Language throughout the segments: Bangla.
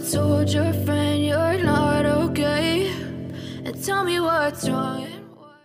told your friend you're not okay, and tell me what's wrong and why.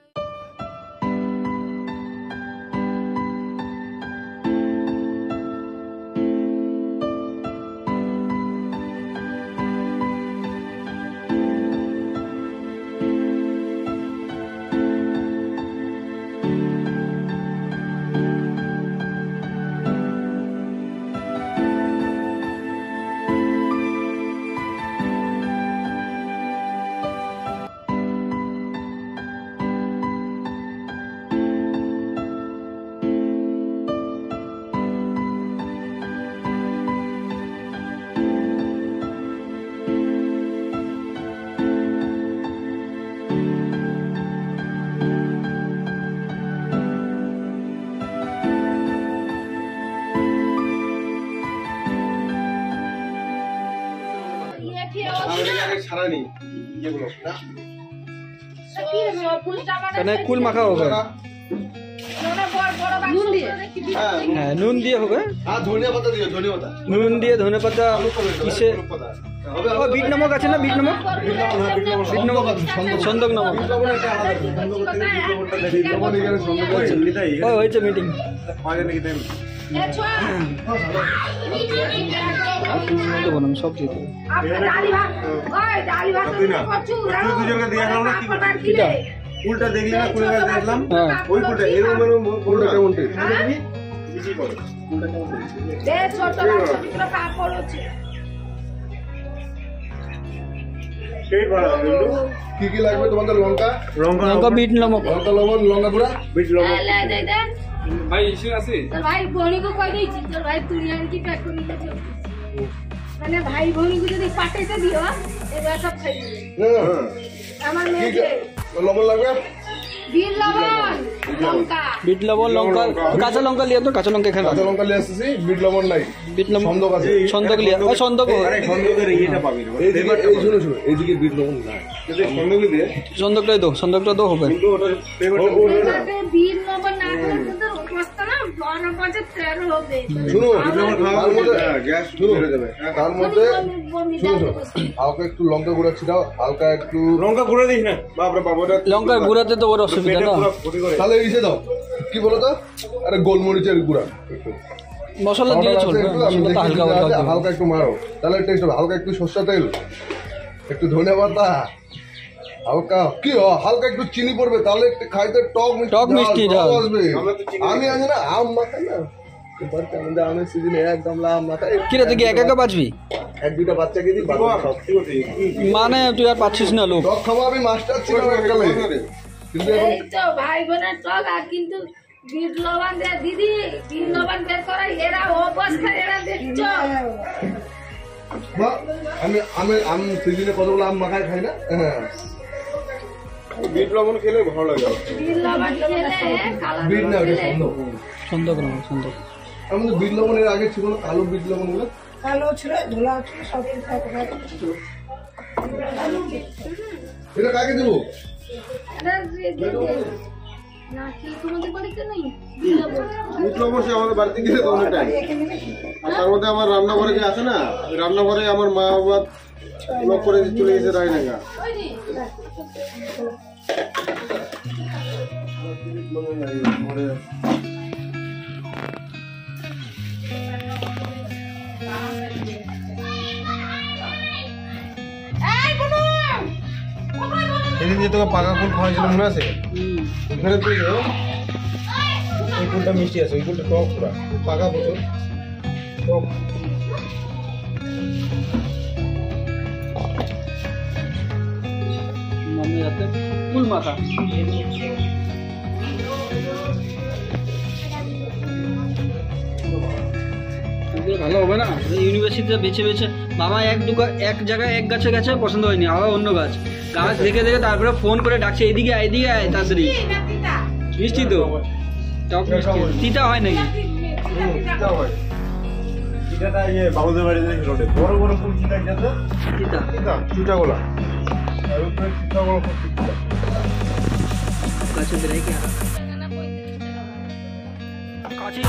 कुल माखा होगा नून दिए होगा नून दिए धनिया पत्ता किसे बीट नमक আছে না बीट नमक সন্দক नमक হয়েছে মিটিং সব দিতে উল্টা দেখলি না কুলে দেখলাম ওই কুলটা এরকম কুলটা কেমন বেশি করে কুলটা কেমন দে ছোট ছোট কাপড় আছে সেই বড় কি কি লাগবে তোমাদের লঙ্কা লঙ্কা বিট নমক লঙ্কা লবণ লঙ্কা গুঁড়া বিট লবণ দে দে ভাই ইস্যু আছে তোর ভাই বড়ি কো কই দেইছি তোর ভাই তুরিয়ান কি প্যাক করে নিতে মানে ভাই বড়ি কো যদি পাটাইতে দিও এবার সব খাই দিবে হ্যাঁ আমার মেয়ে লবণ লাগবে বিট লবণ লঙ্কা কাঁচা লঙ্কা লিয়ে তো কাঁচা লঙ্কা এখানে কাঁচা লঙ্কা লিয়ে আসছি বিট লবণ নাই বিট লবণ সন্দক আছে সন্দক লিয়ে ওই সন্দক আরে সন্দকের এইটা পাবি এই শুনো শুনো এইদিকে বিট লবণ নাই যদি সন্দক দিয়ে সন্দকটাই দাও সন্দকটা দাও হবে কিন্তু ওটা ফেভারটা বিট লবণ না করে তো কষ্ট না বড় পাঁচে 13 হবে শুনো বিট লবণ খাওয়ার মধ্যে গ্যাস শুরু হয়ে যাবে তার মধ্যে হালকা একটু লঙ্কা গুঁড়া ছিটাও হালকা একটু লঙ্কা গুঁড়া দিস না বাপ রে বাপ ওটা লঙ্কা গুঁড়াতে তো ওর অসুবিধা না তাহলে ইসে দাও কি বলো তো আরে গোলমরিচের গুঁড়া মশলা দিয়ে চলবে মশলাটা হালকা হালকা একটু মারো তাহলে টেস্ট হবে হালকা একটু সরষের তেল একটু ধনিয়া পাতা হালকা কি হালকা একটু চিনি পড়বে তাহলে খাইতে টক মিষ্টি আসবে আমি আজ না আম মাখাই না আমের সিজনে এক গামলা আম মাখাই কিরে তুই এক একা বাঁচবি এক দুইটা বাচ্চাকে দিই মানে তুই আর পাচ্ছিস না লোক টক খাবো আমি মাস্টার ছিলাম এককালে কিন্তু এই তো ভাই বোনের টক আর কিন্তু বিট লবণ দে দিদি বিট লবণ বের করে এরা অবস্থা এরা দেখছো আমি আমি আমি সিজনে কতগুলো আম মাখাই খাই না হ্যাঁ বিট লবণ খেলে ভালো লাগে বিট লবণ খেলে কালো বিট না ওটা সন্দক সন্দক আমাদের বিট লবণের আগে ছিল না কালো বিট লবণ গুলো কালো ছিল ধোলা ছিল সব এটা কাকে দেবো আমাদের বাড়িতে গেলে তার মধ্যে আমার রান্নাঘরে যে আছে না রান্নাঘরে আমার মা বাবা লক করে চলে গেছে রায়নাগা সেদিন যে তোকে পাকা ফুল খাওয়াইছিল মনে আছে ওখানে তুই ওই ফুলটা মিষ্টি আছে ওই ফুলটা টক পুরা পাকা প্রচুর টক মামি রাতে ফুল মাথা ভালো হবে না ইউনিভার্সিটিতে বেছে বেছে মামা এক জায়গায় এক গাছে গেছে পছন্দ হয়নি আবার অন্য গাছ গাছ দেখে দেখে তারপরে ফোন করে ডাকছে এদিকে আয় তাড়াতাড়ি মিষ্টি তো টক মিষ্টি তিতা হয় নাকি বাবুদের বাড়িতে রোডে বড় বড় ফুল তিতা গেছে তিতা তিতা গোলা আর উপরে তিতা গোলা গাছে বেরাই কি কাছে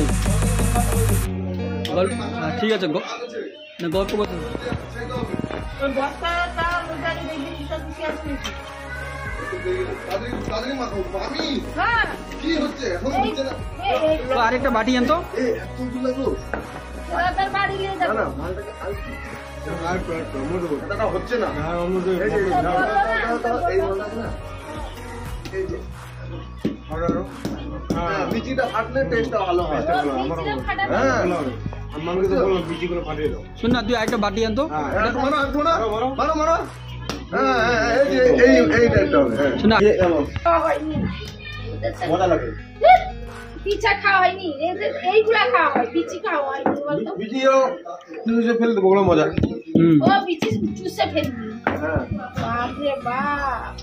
ওই গল্প ঠিক আছে না গল্প করতে আরেকটা বাটি আনতো হচ্ছে না বিচিটা ফাটলে টেস্টটা ভালো হয়। শোন না তুই একটা বাটি আনতো মজা লাগে পিঠা খাওয়া হয়নি এইগুলা খাওয়া হয় বিচি খাওয়া হয়নি বলতো বিচিও চুষে ফেলে দেবো বড় মজা ও বিচি চুষে ফেলবি বাপরে বাপ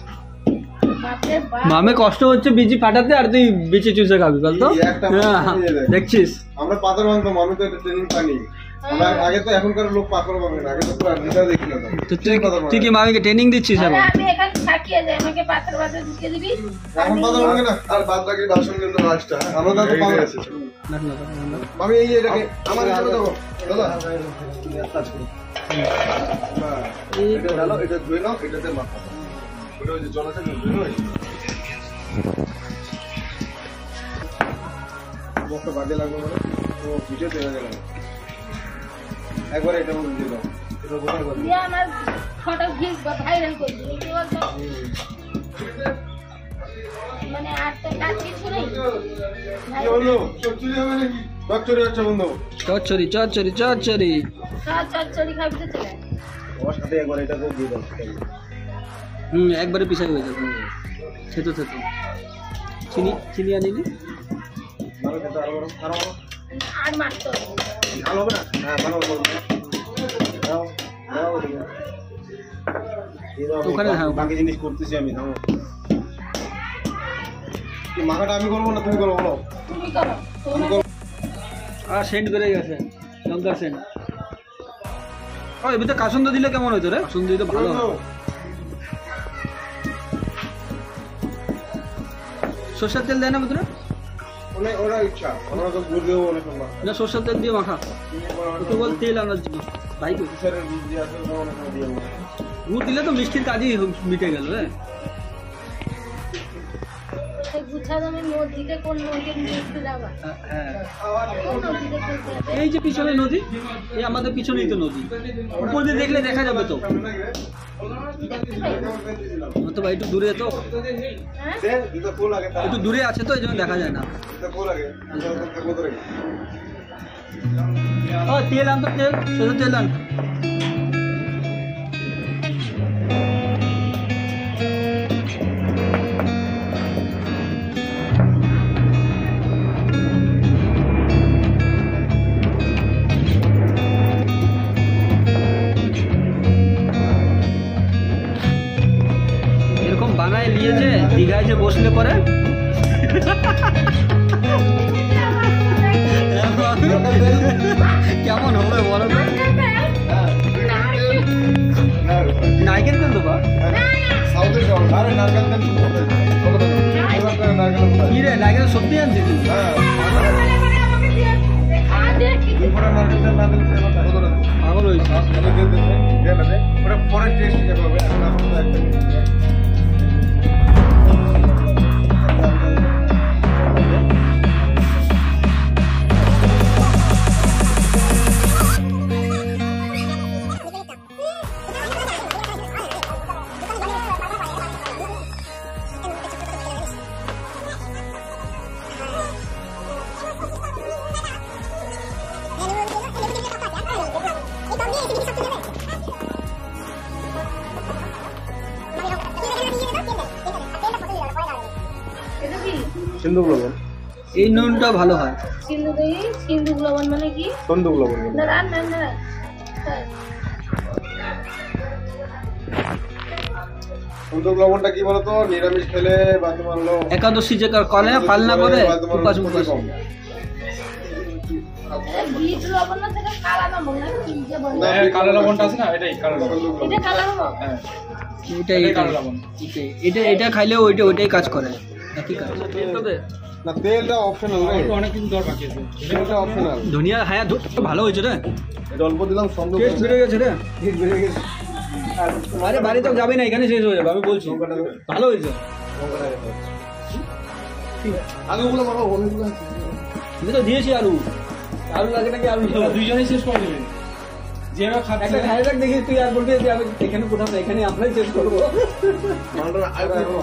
বাপরে বাপ মামে কষ্ট হচ্ছে বিচি ফাটাতে আর তুই বিচি চুষে খাবি বল তো দেখছিস আমরা পাথর ভাঙতাম আমি তো এটা ট্রেনিং পাইনি আমরা আগে তো এখনকার লোক পাথর ভাঙে না আগে তো পুরো নিশা দেখি না তো তুই কি মামিকে ট্রেনিং দিচ্ছিস এখন আমি এখানে থাকিয়ে যাই আমাকে পাথর বাজে ঢুকে দিবি এখন পাথর ভাঙে না আর বাদ বাকি বাসন কিন্তু লাস্টটা আমরা তো পাওয়া আছে মামি এই এটাকে আমার হিসাবে দেখো দাদা এটা ডালো এটা ধুয়ে নাও এটাতে মাখা ওটা ওই যে জল আছে ধুয়ে নাও বক্তা বাজে লাগবে মানে ও ভিডিও দেওয়া গেল একবার এটা দিয়ে দাও এটা বোঝা গেল দিয়ে আমার ফটো ভিজ বা ভাইরাল করে দিই কি বলতো মানে আর তো কাজ কিছু নেই কি হলো চচ্চড়ি হবে নাকি চচ্চড়ি হচ্ছে বন্ধু চচ্চড়ি চচ্চড়ি খাবি তো চলে ওর সাথে একবার এটা করে দিয়ে দাও একবারে পিছাই হয়ে যাবে ছেতো চিনি আনিনি ভালো খেতে আরো বড় আর মারতো ভালো হবে না হ্যাঁ ভালো হবে দাও দাও ওখানে বাকি জিনিস করতেছি আমি দাও কি মাখাটা আমি করবো না তুমি করো বলো তুমি করো আর সেন্ট বেড়ে গেছে লঙ্কার সেন্ট এর ভিতরে কাসুন্দ দিলে কেমন হতো রে কাসুন্দ দিলে ভালো সরষের তেল দেয় না ভিতরে ওরা ইচ্ছা আমরা তো গুড় দেবো অনেক সময় না সরষের তেল দিয়ে মাখা ওকে বল তেল আনার জন্য বাইক স্যারের গুড় দিয়ে আসলে অনেক সময় দিয়ে গুড় দিলে তো মিষ্টির কাজই মিটে গেল এই যে পিছনে নদী এই আমাদের পিছনেই তো নদী উপর দিয়ে দেখলে দেখা যাবে তো অথবা একটু দূরে তো একটু দূরে আছে তো এই জন্য দেখা যায় না তেল আনতো তেল শুধু তেল আন বানায় নিয়েছে দীঘায় যে বসলে পরে কেমন হবে বলো তো নারকেল তেল দেবা কি রে নারকেল সত্যি আনছি তুই পাগল হয়েছে পরে টেস্ট হবে সিন্ধুক লবণ এই নুনটা ভালো হয় সিন্ধুক লবণ মানে কি সন্দুক লবণ না সন্দুক লবণটা কি বলতো নিরামিষ খেলে বা তোমার একাদশী যে করে পালনা করে উপাস বীজ লবণ না থেকে কালা লবণ না কি যে বলে কালো লবণটা আছে না এটাই কালো লবণ এটা কালা লবণ হ্যাঁ এটা কালো লবণ এটা খাইলে ওইটাই কাজ করে একই কাজ না তেলটা অপশনাল রে, অনেক কিছু দর বাকি আছে। তেলটা অপশনাল। ধনিয়া হ্যাঁ ভালো হয়েছে রে, এটা অল্প দিলাম সন্দেহ টেস্ট বেড়ে গেছে রে। ঠিক বেড়ে গেছে। আরে বাড়ি তো যাবে না, এখানে শেষ হয়ে যাবে, আমি বলছি ভালো হয়েছে। আলুগুলো মারো, অনেকগুলো আমি তো দিয়েছি আলু, আলু লাগে নাকি আলু দুইজনেই শেষ করে দেবেন, যেভাবে একটা খাচ্ছে। খাই দেখ দেখি, তুই আর বলবি যে আমি এখানে কোথাও না, এখানে আমরাই শেষ করবো। মালটা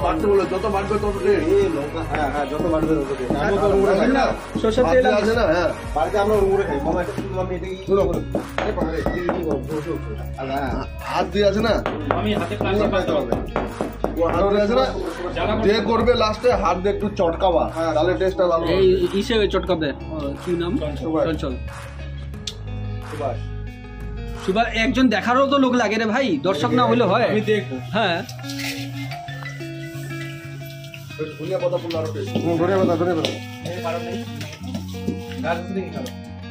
বাড়তে বলে, যত বাড়বে তত দে। লঙ্কা হ্যাঁ হ্যাঁ, যত বাড়বে তত দে। আমি তো রুমে খাই না, সরষের তেল আছে না। হ্যাঁ, বাড়িতে আমরা রুমে খাই। মামা একটা শুনলাম এটা কি শুনো করো, আরে পারে কি বসো। আর হাত দিয়ে আছে না, আমি হাতে পুরো খাইতে হবে। ও হাত দিয়ে আছে না, যে করবে লাস্টে হাত দিয়ে একটু চটকাবা, তাহলে টেস্টটা ভালো হবে। এই ইসে চটকাবে, কি নাম, চল সুভাষ, সুভাষ একজন দেখারও তো লোক লাগে রে ভাই, দর্শক না হইলে হয়। আমি দেখবো। হ্যাঁ ধনিয়া পাতা ফুল আরো টেস্ট। ধনিয়া পাতা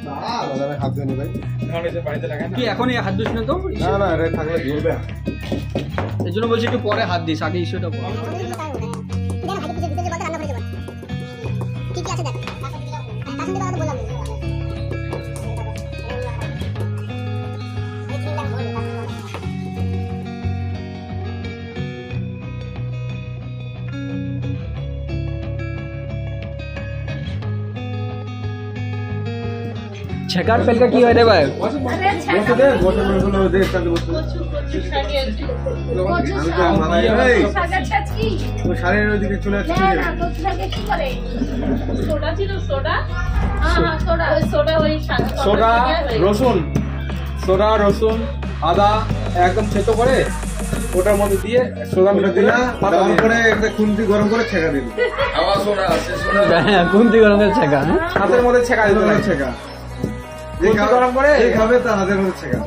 না দাদা হাত দিয়ে নি ভাই। বাড়িতে লাগান কি এখনই হাত দিস না তো, না না, রে থাকলে জ্বলবে। এই জন্য বলছি একটু পরে হাত দিস, আগে ইস্যুটা পর। ছেকার পেলকা কি হয় রে ভাই? বসে দে, বসে দে, একসাথে বসে। আমি তো মাথায় এই ও শাড়ির ওইদিকে চলে আসছে। সোডা রসুন আদা একদম থেতো করে ওটার মধ্যে দিয়ে সোডা মিলে দিলে তারপরে একটা খুন্তি গরম করে ছেঁকা দিল। হ্যাঁ, কুন্তি গরমের ছেকা। হাতের মধ্যে ছেঁকা দিতে হবে। ছেঁকা খুন্তি গরম করে এই খাবে তার হাতের মধ্যে ছেঁকা।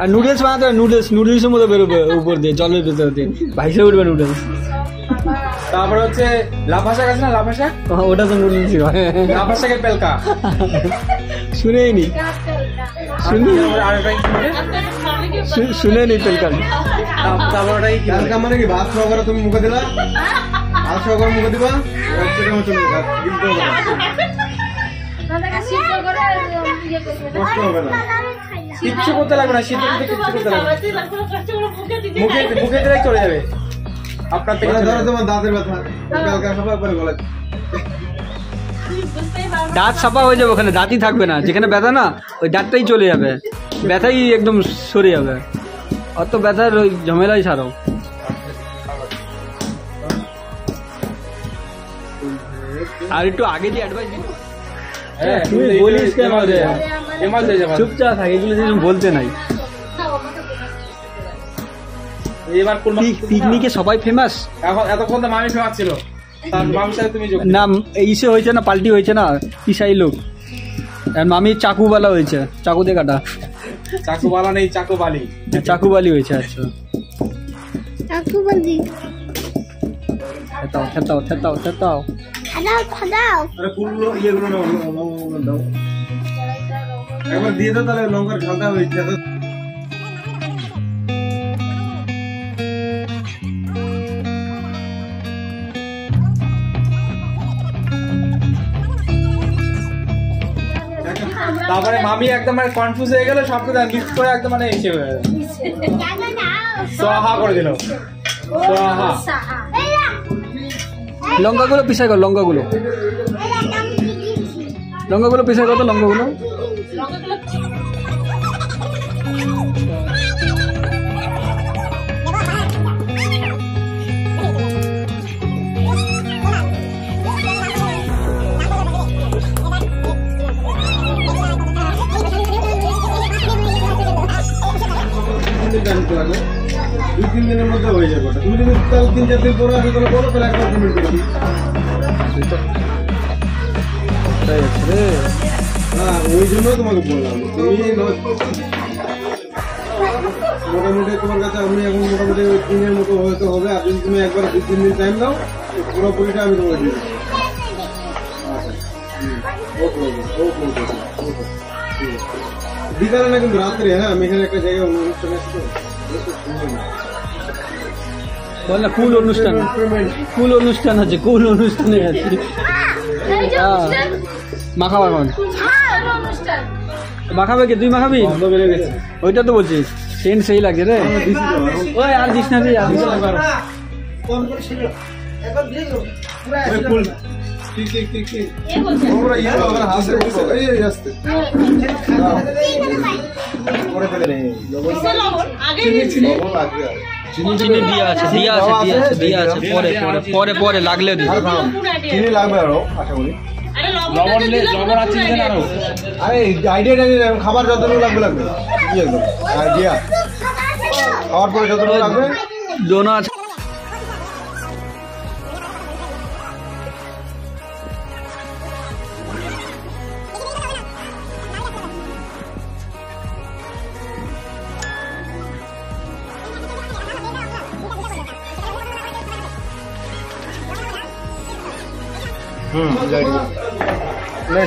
আর নুডলস বানাতে হবে, নুডলসের মধ্যে বেরোবে উপর দিয়ে, জলের ভেতর দিয়ে ভাইসে উঠবে নুডলস। তারপরে হচ্ছে লাফা শাক আছে না, লাফা শাক, ওটা তো নুডলসই হয়। লাফা শাকের পেলকা শুনেই নি, শুনে নি পেলকা। তারপর ওটাই কি কালকা মানে কি ভাত খাওয়া করে তুমি মুখে দিলা, ভাত খাওয়া করে মুখে দিবা, চলে যাবে, কিন্তু কষ্ট হবে না। কিচ্ছু করতে লাগবে না, সিদ্ধ করতে কিচ্ছু করতে লাগবে না। মুখে দিলেই চলে যাবে আপনার থেকে। ধরো তোমার দাঁতের ব্যথা, কালকা খাবার পরে গলায় দাঁত সাফা হয়ে যাবে, ওখানে দাঁতই থাকবে না, যেখানে ব্যথা না ওই দাঁতটাই চলে যাবে, ব্যথাই একদম সরে যাবে, অত ব্যথার ওই ঝামেলাই ছাড়ো। আর একটু আগে যে অ্যাডভাইস দিন, হ্যাঁ, তুই বলিস কেন রে? এমাল হয়ে যাবে। চুপচাপ থাক, এগুলো যেন বলতে নাই। এবার কোন পিকনিকে সবাই ফেমাস, এখন এতক্ষণ তো মামি ফেমাস ছিল, তার মামির সাথে তুমি যোগ দিলে। নাম ইসে হয়েছে না, পাল্টি হয়েছে না, পিসাই লোক। আর মামি চাকুবালা হয়েছে, চাকু দিয়ে কাটা। চাকুবালা নেই, চাকুবালি। চাকুবালি হয়েছে। আচ্ছা থেতাও থেতাও থেতাও। আরে ফুলগুলো ইয়েগুলো না, লঙ্কাগুলো দাও একবার দিয়ে দাও, তাহলে লঙ্কার ঝালটা হয়েছে। তারপরে মামি একদম মানে কনফিউজ হয়ে গেল, সব কিছু মিক্স করে একদম মানে এসে হয়ে গেল, সোহা করে দিল, সোহা। লঙ্কাগুলো পিসাই কর, লঙ্কাগুলো পিসাই কর, তো লঙ্কাগুলো। দুই তিন দিনের মধ্যে হয়ে যাবে। তুমি যদি তাহলে 3-4 দিন পরে আসো তাহলে বলো, তাহলে একবার পেমেন্ট করে দিই। না, ওই জন্যই তোমাকে বললাম, তুমি মোটামুটি তোমার কাছে আমি এখন মোটামুটি 3 দিনের মতো হয়তো হবে। আর যদি তুমি একবার 2-3 দিন টাইম দাও, পুরোপুরিটা আমি তোমাকে দিয়ে দেবো। বিকালে না, কিন্তু রাত্রে। হ্যাঁ, আমি এখানে একটা জায়গায় অনুষ্ঠান আসছি তো। বল না কুল অনুষ্ঠান, কুল অনুষ্ঠান আছে, কুল অনুষ্ঠানে আছে। এই যে অনুষ্ঠান, মাখাবো এখন, অনুষ্ঠান মাখাবে কি তুই মাখাবি? ওইটা তো বলছিস সেন্ট সেই লাগছে রে। ওই আর দিস না রে, আর দিস না। চিনি দিয়া আছে, দিয়া আছে, দিয়া আছে, দিয়া আছে, পরে পরে পরে পরে লাগলে দিই। চিনি লাগবে আরো আশা করি। লবণ আর চিনি দেন আরো। আরে আইডিয়া জানি না, খাবার যতটুকু লাগবে লাগবে কি একদম আইডিয়া খাওয়ার পরে যতটুকু লাগবে দোনো আছে।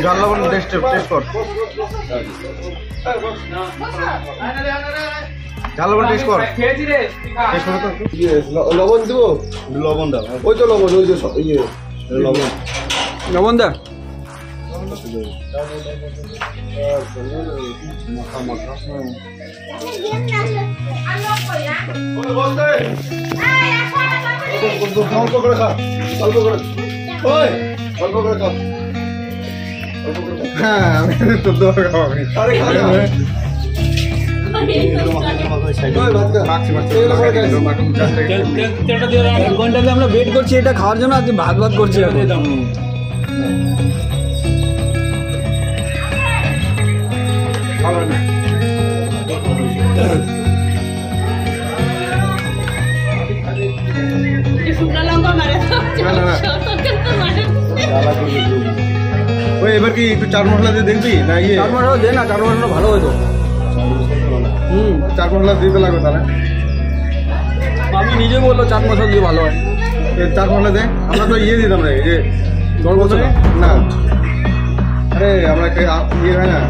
ঝাল লবণ টেস্ট কর, ঝাল লবণ টেস্ট কর, খেয়েছি রে, টেস্ট করে তো। লবণ দিব, লবণ দাও, ওই তো লবণ, ওই যে ইয়ে লবণ, লবণ দা। অল্প করে খা, অল্প করে, ওই অল্প করে খা। হ্যাঁ আমি তো দৌড় খাওয়া আরে আমরা ওয়েট করছি এটা খাওয়ার জন্য, আজকে ভাত ভাত করছি এখন। ওই এবার কি একটু চাট মশলা দিয়ে দেখবি না? ইয়ে চাট মশলা দে না, চাট মশলা ভালো হতো। চাট মশলা দিতে লাগবে তাহলে। আমি নিজে বললো চাট মশলা দিয়ে ভালো হয়। চাট মশলা দে, আমরা তো ইয়ে দিতাম রে, যে গল্প না, আরে আমরা ইয়ে হয় না